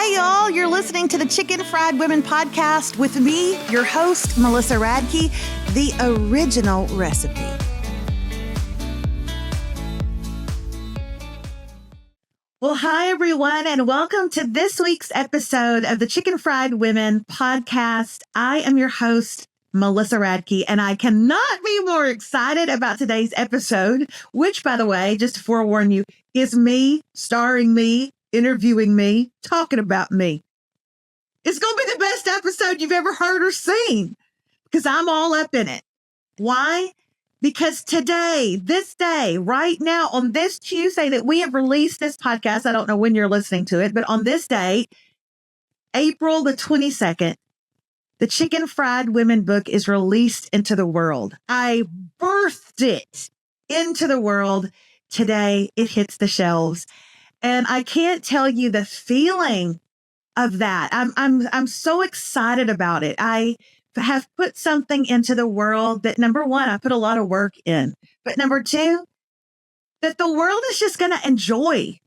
Hey, y'all, you're listening to the Chicken Fried Women podcast with me, your host, Melissa Radke, the original recipe. Well, hi, everyone, and welcome to this week's episode of the Chicken Fried Women podcast. I am your host, Melissa Radke, and I cannot be more excited about today's episode, which, by the way, just to forewarn you, is me, starring me, interviewing me, talking about me. It's going to be the best episode you've ever heard or seen because I'm all up in it. Why? Because today, this day, right now, on this Tuesday that we have released this podcast, I don't know when you're listening to it, but on this day, April the 22nd, the Chicken Fried Women book is released into the world. I birthed it into the world. Today, it hits the shelves. And I can't tell you the feeling of that. I'm so excited about it. I have put something into the world that, number one, I put a lot of work in. But number two, that the world is just going to enjoy.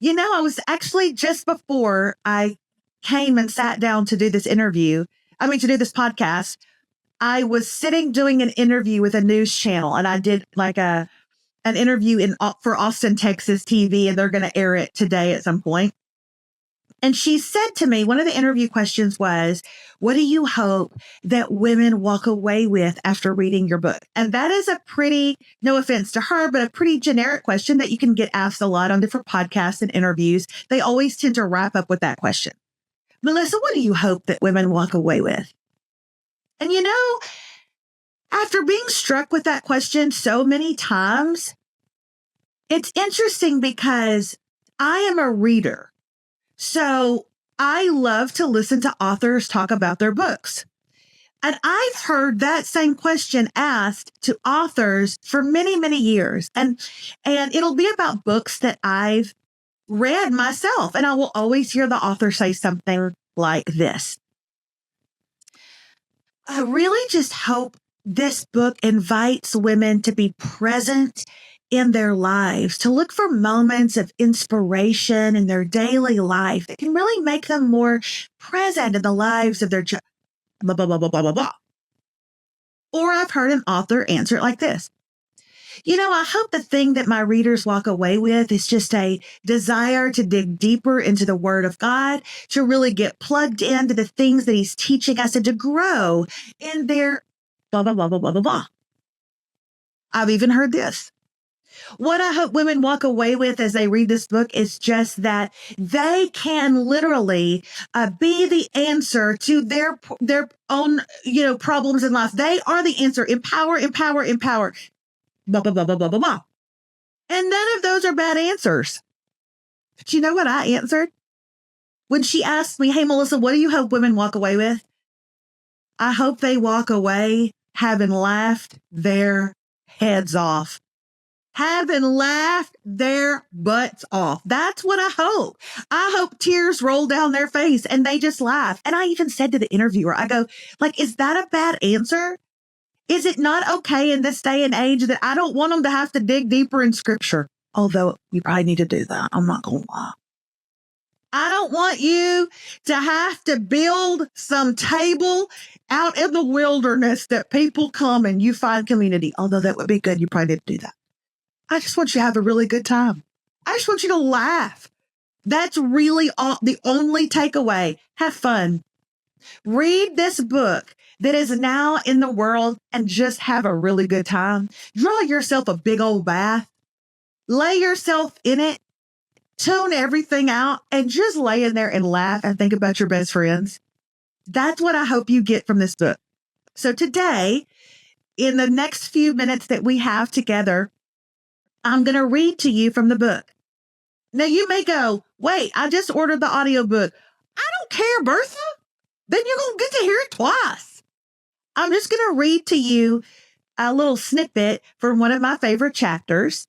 You know, I was actually just before I came and sat down to do this to do this podcast, I was sitting doing an interview with a news channel, and I did like an interview for Austin, Texas TV, and they're going to air it today at some point. And she said to me, one of the interview questions was, what do you hope that women walk away with after reading your book? And that is a pretty, no offense to her, but a pretty generic question that you can get asked a lot on different podcasts and interviews. They always tend to wrap up with that question. Melissa, what do you hope that women walk away with? And you know, after being struck with that question so many times, it's interesting because I am a reader. So I love to listen to authors talk about their books. And I've heard that same question asked to authors for many, many years. And it'll be about books that I've read myself. And I will always hear the author say something like this. I really just hope this book invites women to be present in their lives, to look for moments of inspiration in their daily life that can really make them more present in the lives of their blah, blah, blah, blah, blah, blah, blah. Or I've heard an author answer it like this. You know, I hope the thing that my readers walk away with is just a desire to dig deeper into the Word of God, to really get plugged into the things that He's teaching us and to grow in their blah, blah, blah, blah, blah, blah, blah. I've even heard this. What I hope women walk away with as they read this book is just that they can literally be the answer to their own, problems in life. They are the answer. Empower, empower, empower. Blah, blah, blah, blah, blah, blah, blah. And none of those are bad answers. But you know what I answered? When she asked me, hey, Melissa, what do you hope women walk away with? I hope they walk away having laughed their heads off. Having laughed their butts off. That's what I hope. I hope tears roll down their face and they just laugh. And I even said to the interviewer, I go, is that a bad answer? Is it not okay in this day and age that I don't want them to have to dig deeper in scripture? Although you probably need to do that. I'm not going to lie. I don't want you to have to build some table out in the wilderness that people come and you find community. Although that would be good. You probably need to do that. I just want you to have a really good time. I just want you to laugh. That's really the only takeaway. Have fun. Read this book that is now in the world and just have a really good time. Draw yourself a big old bath. Lay yourself in it. Tune everything out and just lay in there and laugh and think about your best friends. That's what I hope you get from this book. So today, in the next few minutes that we have together, I'm going to read to you from the book. Now you may go, wait, I just ordered the audiobook. I don't care, Bertha. Then you're going to get to hear it twice. I'm just going to read to you a little snippet from one of my favorite chapters.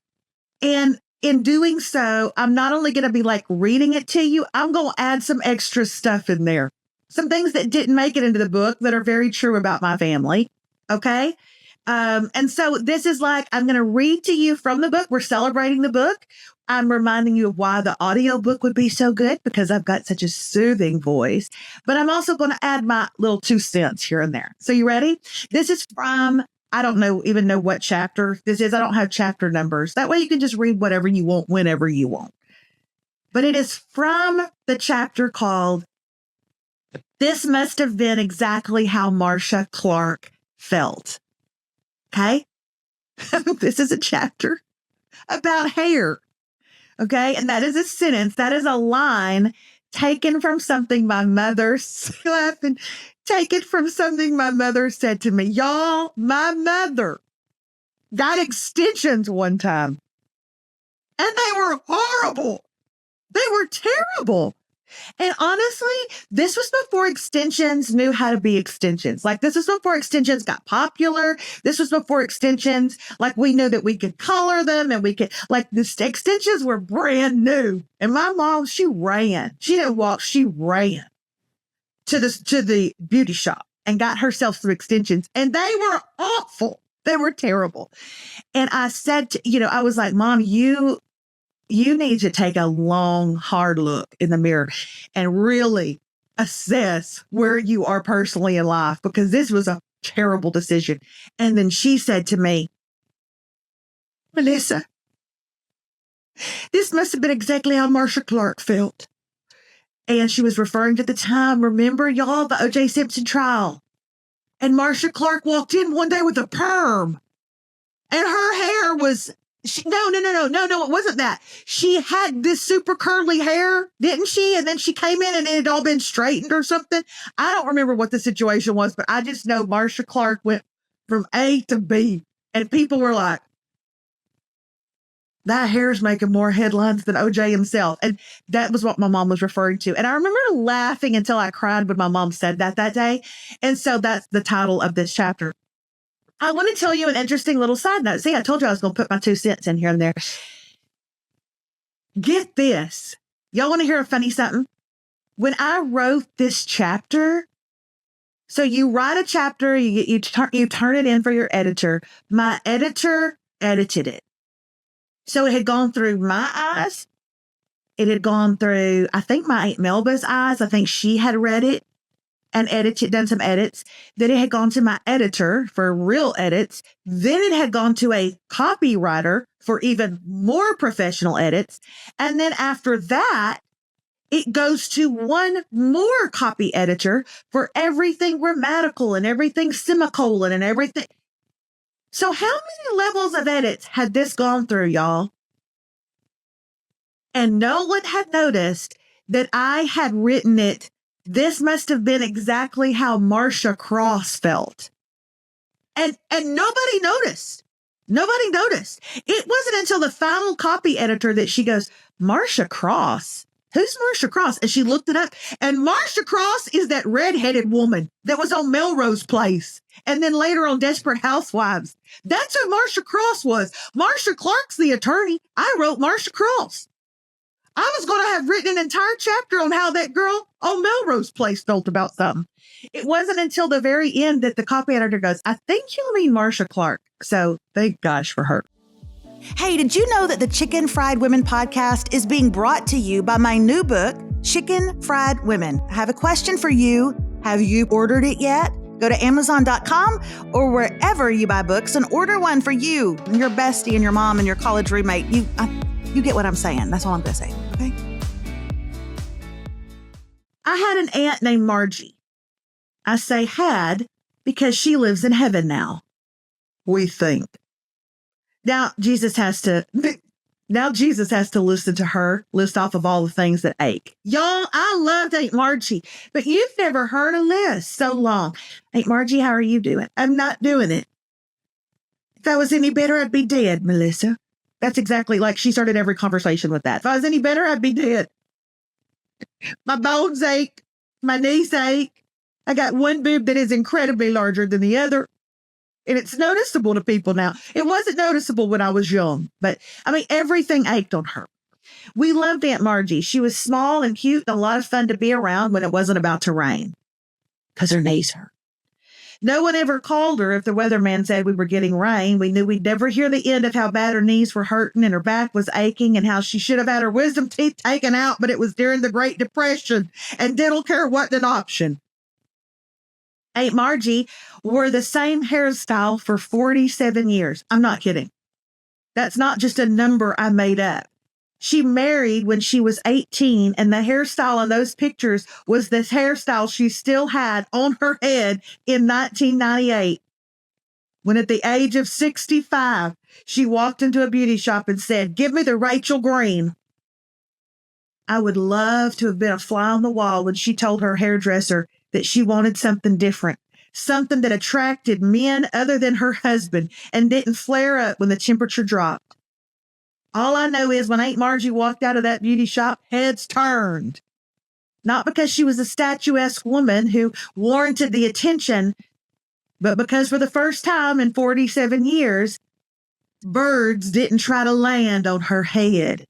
And in doing so, I'm not only going to be reading it to you, I'm going to add some extra stuff in there. Some things that didn't make it into the book that are very true about my family. Okay. And so this is I'm going to read to you from the book. We're celebrating the book. I'm reminding you of why the audiobook would be so good because I've got such a soothing voice. But I'm also going to add my little 2 cents here and there. So you ready? This is from, I don't even know what chapter this is. I don't have chapter numbers. That way you can just read whatever you want whenever you want. But it is from the chapter called This Must Have Been Exactly How Marcia Clark Felt. Okay? This is a chapter about hair. Okay. And that is a sentence. That is a line taken from something my mother laughing, taken from something my mother said to me. Y'all, my mother got extensions one time and they were horrible. They were terrible. And honestly, this was before extensions knew how to be extensions. Like, this was before extensions got popular. This was before extensions, like, we knew that we could color them and we could, like, the extensions were brand new. And my mom, she ran. She didn't walk. She ran to the beauty shop and got herself some extensions. And they were awful. They were terrible. And I said, I was like, Mom, you need to take a long, hard look in the mirror and really assess where you are personally in life, because this was a terrible decision. And then she said to me, Melissa, this must have been exactly how Marcia Clark felt. And she was referring to the time, remember, y'all, the O.J. Simpson trial. And Marcia Clark walked in one day with a perm. And her hair was... No, it wasn't that. She had this super curly hair, didn't she? And then she came in and it had all been straightened or something. I don't remember what the situation was, but I just know Marcia Clark went from A to B. And people were like, that hair's making more headlines than OJ himself. And that was what my mom was referring to. And I remember laughing until I cried when my mom said that day. And so that's the title of this chapter. I want to tell you an interesting little side note. See, I told you I was going to put my 2 cents in here and there. Get this. Y'all want to hear a funny something? When I wrote this chapter, so you write a chapter, you turn it in for your editor. My editor edited it. So it had gone through my eyes. It had gone through, I think, my Aunt Melba's eyes. I think she had read it and done some edits. Then it had gone to my editor for real edits. Then it had gone to a copywriter for even more professional edits. And then after that, it goes to one more copy editor for everything grammatical and everything semicolon and everything. So how many levels of edits had this gone through, y'all? And no one had noticed that I had written it. This must have been exactly how Marcia Cross felt. And nobody noticed. Nobody noticed. It wasn't until the final copy editor that she goes, Marcia Cross? Who's Marcia Cross? And she looked it up. And Marcia Cross is that redheaded woman that was on Melrose Place. And then later on Desperate Housewives. That's who Marcia Cross was. Marcia Clark's the attorney. I wrote Marcia Cross. I was going to have written an entire chapter on how that girl on Melrose Place felt about something. It wasn't until the very end that the copy editor goes, I think you mean Marcia Clark. So thank gosh for her. Hey, did you know that the Chicken Fried Women podcast is being brought to you by my new book, Chicken Fried Women? I have a question for you. Have you ordered it yet? Go to Amazon.com or wherever you buy books and order one for you and your bestie and your mom and your college roommate. You get what I'm saying. That's all I'm going to say. Okay. I had an aunt named Margie. I say had because she lives in heaven now. We think. Now Jesus has to listen to her list off of all the things that ache. Y'all, I loved Aunt Margie, but you've never heard a list so long. Aunt Margie, how are you doing? I'm not doing it. If I was any better, I'd be dead, Melissa. That's exactly like she started every conversation with that. If I was any better, I'd be dead. My bones ache. My knees ache. I got one boob that is incredibly larger than the other. And it's noticeable to people now. It wasn't noticeable when I was young, but I mean, everything ached on her. We loved Aunt Margie. She was small and cute and a lot of fun to be around when it wasn't about to rain because her knees hurt. No one ever called her if the weatherman said we were getting rain. We knew we'd never hear the end of how bad her knees were hurting and her back was aching and how she should have had her wisdom teeth taken out, but it was during the Great Depression and dental care wasn't an option. Aunt Margie wore the same hairstyle for 47 years. I'm not kidding. That's not just a number I made up. She married when she was 18, and the hairstyle in those pictures was this hairstyle she still had on her head in 1998. When at the age of 65, she walked into a beauty shop and said, "Give me the Rachel Green." I would love to have been a fly on the wall when she told her hairdresser that she wanted something different, something that attracted men other than her husband and didn't flare up when the temperature dropped. All I know is when Aunt Margie walked out of that beauty shop, heads turned. Not because she was a statuesque woman who warranted the attention, but because for the first time in 47 years, birds didn't try to land on her head.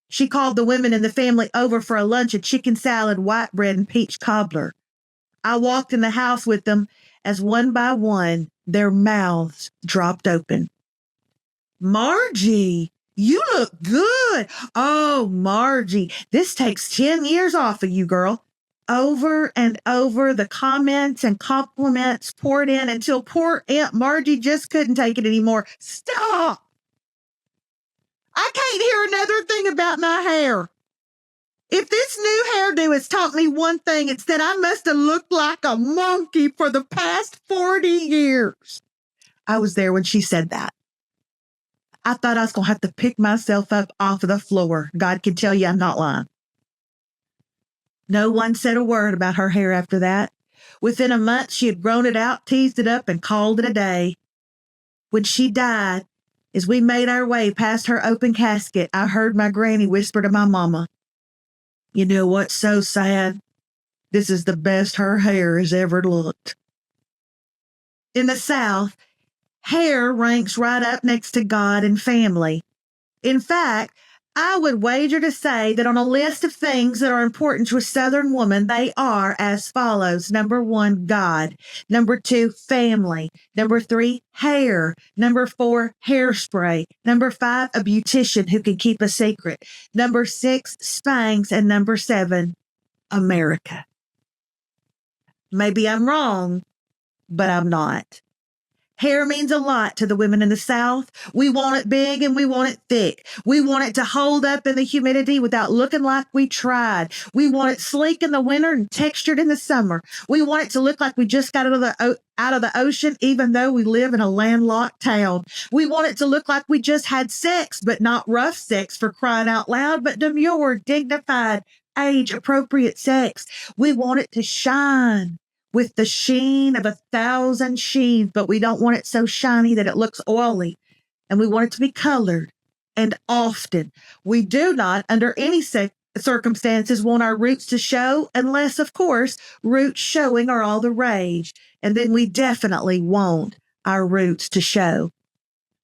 She called the women in the family over for a lunch of chicken salad, white bread, and peach cobbler. I walked in the house with them as one by one, their mouths dropped open. "Margie, you look good." "Oh, Margie, this takes 10 years off of you, girl." Over and over, the comments and compliments poured in until poor Aunt Margie just couldn't take it anymore. "Stop! I can't hear another thing about my hair. If this new hairdo has taught me one thing, it's that I must have looked like a monkey for the past 40 years. I was there when she said that. I thought I was going to have to pick myself up off of the floor. God can tell you I'm not lying. No one said a word about her hair after that. Within a month, she had grown it out, teased it up, and called it a day. When she died, as we made our way past her open casket, I heard my granny whisper to my mama, "You know what's so sad? This is the best her hair has ever looked." In the South, hair ranks right up next to God and family. In fact, I would wager to say that on a list of things that are important to a Southern woman, they are as follows. Number 1, God. Number 2, family. Number 3, hair. Number 4, hairspray. Number 5, a beautician who can keep a secret. Number 6, Spanx. And number 7, America. Maybe I'm wrong, but I'm not. Hair means a lot to the women in the South. We want it big and we want it thick. We want it to hold up in the humidity without looking like we tried. We want it sleek in the winter and textured in the summer. We want it to look like we just got out of the ocean, even though we live in a landlocked town. We want it to look like we just had sex, but not rough sex for crying out loud, but demure, dignified, age-appropriate sex. We want it to shine with the sheen of 1,000 sheens, but we don't want it so shiny that it looks oily. And we want it to be colored. And often, we do not, under any circumstances, want our roots to show, unless, of course, roots showing are all the rage. And then we definitely want our roots to show.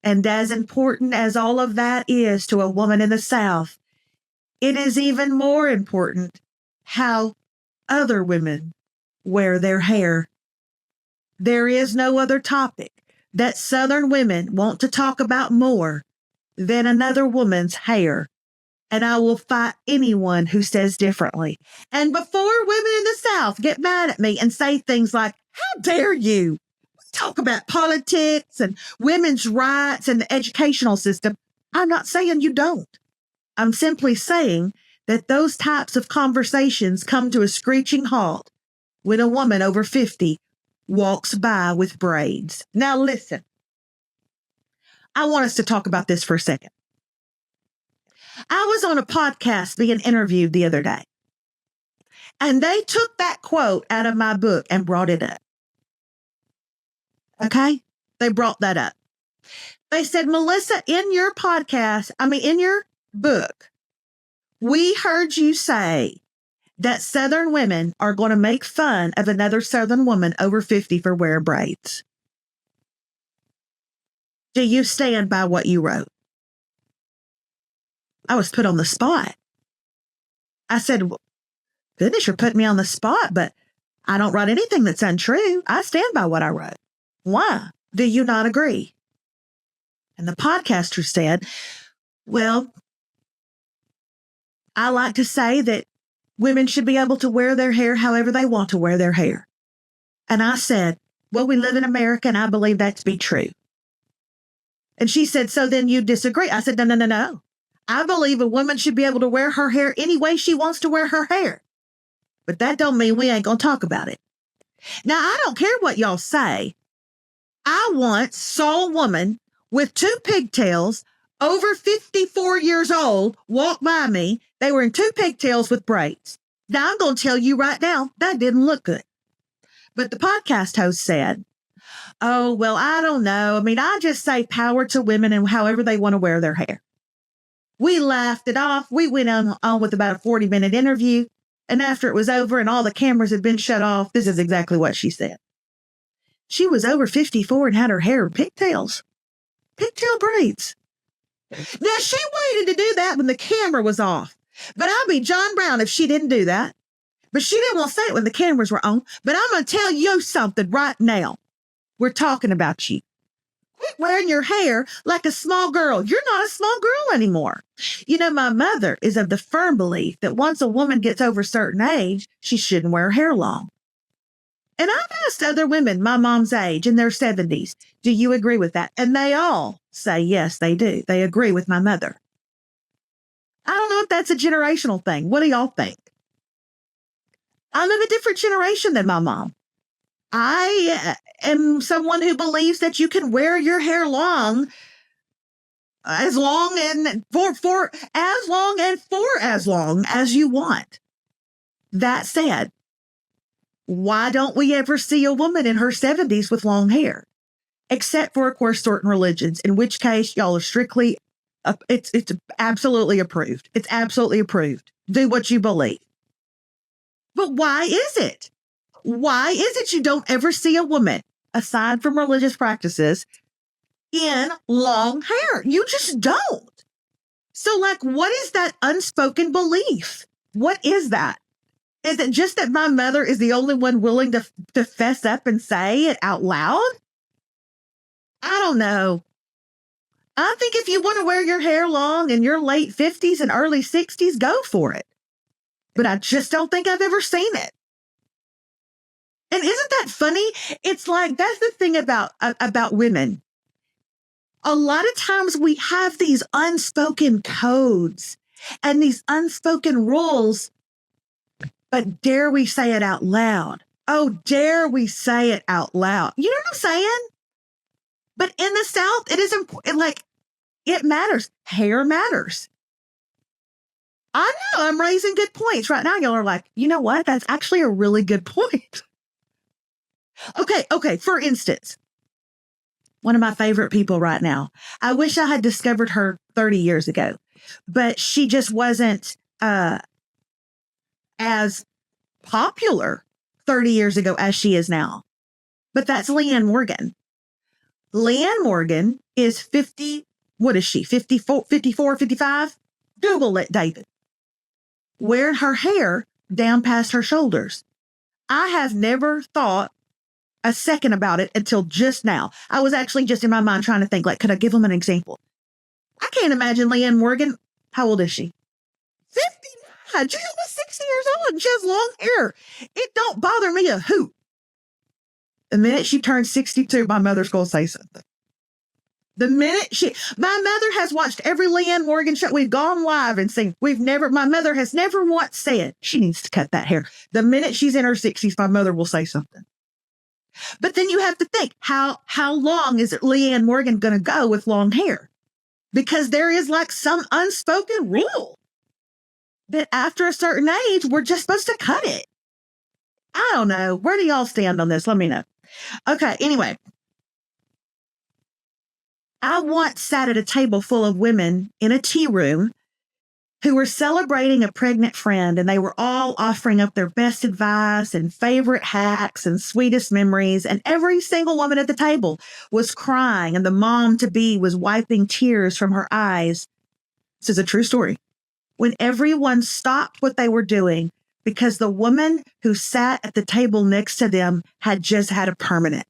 And as important as all of that is to a woman in the South, it is even more important how other women wear their hair. There is no other topic that Southern women want to talk about more than another woman's hair. And I will fight anyone who says differently. And before women in the South get mad at me and say things like, "How dare you talk about politics and women's rights and the educational system," I'm not saying you don't. I'm simply saying that those types of conversations come to a screeching halt when a woman over 50 walks by with braids. Now listen, I want us to talk about this for a second. I was on a podcast being interviewed the other day, and they took that quote out of my book and brought it up. Okay? They brought that up. They said, "Melissa, in your book, we heard you say that Southern women are going to make fun of another Southern woman over 50 for wearing braids. Do you stand by what you wrote?" I was put on the spot. I said, "Well, goodness, you're putting me on the spot, but I don't write anything that's untrue. I stand by what I wrote. Why? Do you not agree? And the podcaster said, well, I like to say that women should be able to wear their hair however they want to wear their hair. And I said, well, we live in America and I believe that to be true. And she said, so then you disagree. I said, no. I believe a woman should be able to wear her hair any way she wants to wear her hair. But that don't mean we ain't going to talk about it. Now, I don't care what y'all say. I once saw a woman with 2 pigtails, over 54 years old, walk by me. They were in 2 pigtails with braids. Now, I'm going to tell you right now, that didn't look good. But the podcast host said, oh, well, I don't know. I mean, I just say power to women and however they want to wear their hair. We laughed it off. We went on with about a 40-minute interview. And after it was over and all the cameras had been shut off, this is exactly what she said. She was over 54 and had her hair in pigtails. Pigtail braids. Now, she waited to do that when the camera was off. But I'd be John Brown if she didn't do that. But she didn't want to say it when the cameras were on. But I'm going to tell you something right now. We're talking about you. Quit wearing your hair like a small girl. You're not a small girl anymore. You know, my mother is of the firm belief that once a woman gets over a certain age, she shouldn't wear her hair long. And I've asked other women my mom's age in their 70s, do you agree with that? And they all say, yes, they do. They agree with my mother. I don't know if that's a generational thing. What do y'all think? I'm of a different generation than my mom. I am someone who believes that you can wear your hair long as long and for as long as you want. That said, why don't we ever see a woman in her 70s with long hair? Except for, of course, certain religions, in which case y'all are strictly, it's absolutely approved. It's absolutely approved. Do what you believe. But why is it? Why is it you don't ever see a woman, aside from religious practices, in long hair? You just don't. So, like, what is that unspoken belief? What is that? Is it just that my mother is the only one willing to fess up and say it out loud? I don't know. I think if you want to wear your hair long in your late 50s and early 60s, go for it. But I just don't think I've ever seen it. And isn't that funny? It's like, that's the thing about women. A lot of times we have these unspoken codes and these unspoken rules, but dare we say it out loud? Oh, dare we say it out loud? You know what I'm saying? But in the South, it is important. Like, it matters. Hair matters. I know I'm raising good points right now. Y'all are like, you know what? That's actually a really good point. Okay. For instance, one of my favorite people right now. I wish I had discovered her 30 years ago, but she just wasn't as popular 30 years ago as she is now. But that's Leanne Morgan. Leanne Morgan is 50. What is she? 54, 55? Google it, David. Wearing her hair down past her shoulders. I have never thought a second about it until just now. I was actually just in my mind trying to think, like, could I give them an example? I can't imagine Leanne Morgan. How old is she? 59. She's almost 60 years old and she has long hair. It don't bother me a hoot. The minute she turns 62, my mother's going to say something. The minute my mother has watched every Leanne Morgan show. We've gone live and seen. My mother has never once said she needs to cut that hair. The minute she's in her 60s, my mother will say something. But then you have to think, how long is Leanne Morgan going to go with long hair? Because there is like some unspoken rule that after a certain age, we're just supposed to cut it. I don't know. Where do y'all stand on this? Let me know. Okay, anyway. I once sat at a table full of women in a tea room who were celebrating a pregnant friend, and they were all offering up their best advice and favorite hacks and sweetest memories. And every single woman at the table was crying, and the mom-to-be was wiping tears from her eyes. This is a true story. When everyone stopped what they were doing, because the woman who sat at the table next to them had just had a permanent.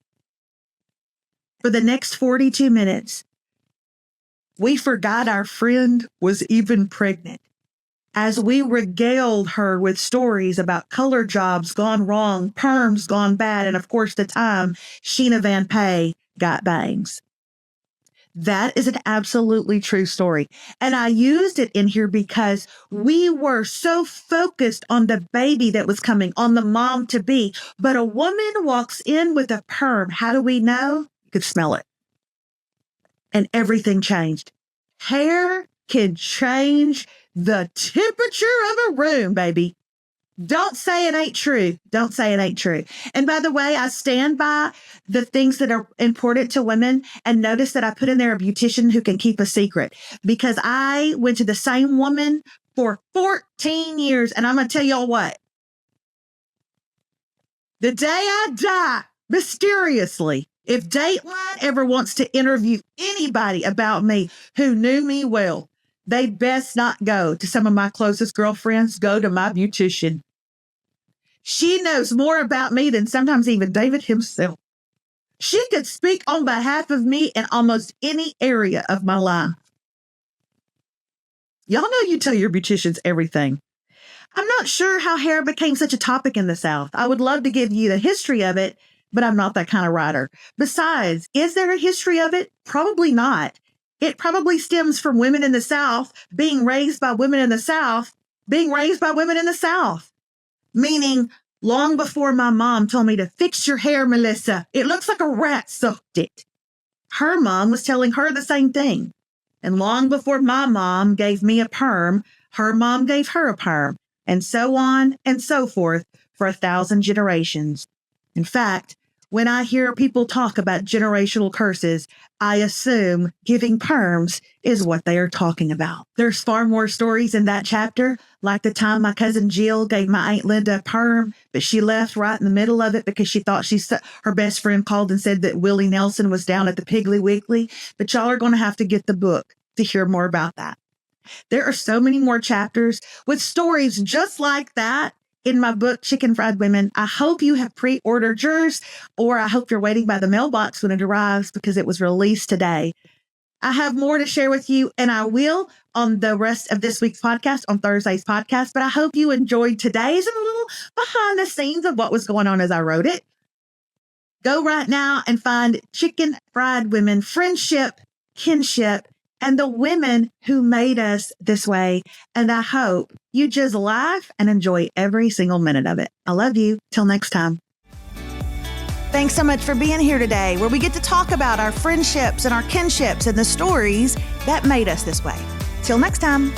For the next 42 minutes, we forgot our friend was even pregnant as we regaled her with stories about color jobs gone wrong, perms gone bad, and of course the time Sheena Van Pay got bangs. That is an absolutely true story. And I used it in here because we were so focused on the baby that was coming, on the mom to be. But a woman walks in with a perm. How do we know? You could smell it. And everything changed. Hair can change the temperature of a room, baby. Don't say it ain't true. Don't say it ain't true. And by the way, I stand by the things that are important to women, and notice that I put in there a beautician who can keep a secret, because I went to the same woman for 14 years. And I'm going to tell y'all what, the day I die, mysteriously, if Dateline ever wants to interview anybody about me who knew me well, they best not go to some of my closest girlfriends. Go to my beautician. She knows more about me than sometimes even David himself. She could speak on behalf of me in almost any area of my life. Y'all know you tell your beauticians everything. I'm not sure how hair became such a topic in the South. I would love to give you the history of it, but I'm not that kind of writer. Besides, is there a history of it? Probably not. It probably stems from women in the South being raised by women in the South, meaning long before my mom told me to fix your hair, Melissa. It looks like a rat sucked it. Her mom was telling her the same thing. And long before my mom gave me a perm, her mom gave her a perm, and so on and so forth for 1,000 generations. In fact, when I hear people talk about generational curses, I assume giving perms is what they are talking about. There's far more stories in that chapter, like the time my cousin Jill gave my Aunt Linda a perm, but she left right in the middle of it because she thought her best friend called and said that Willie Nelson was down at the Piggly Wiggly. But y'all are going to have to get the book to hear more about that. There are so many more chapters with stories just like that in my book, Chicken Fried Women. I hope you have pre-ordered yours, or I hope you're waiting by the mailbox when it arrives because it was released today. I have more to share with you, and I will on the rest of this week's podcast, on Thursday's podcast, but I hope you enjoyed today's and a little behind the scenes of what was going on as I wrote it. Go right now and find Chicken Fried Women, Friendship, Kinship, and the women who made us this way. And I hope you just laugh and enjoy every single minute of it. I love you. Till next time. Thanks so much for being here today, where we get to talk about our friendships and our kinships and the stories that made us this way. Till next time.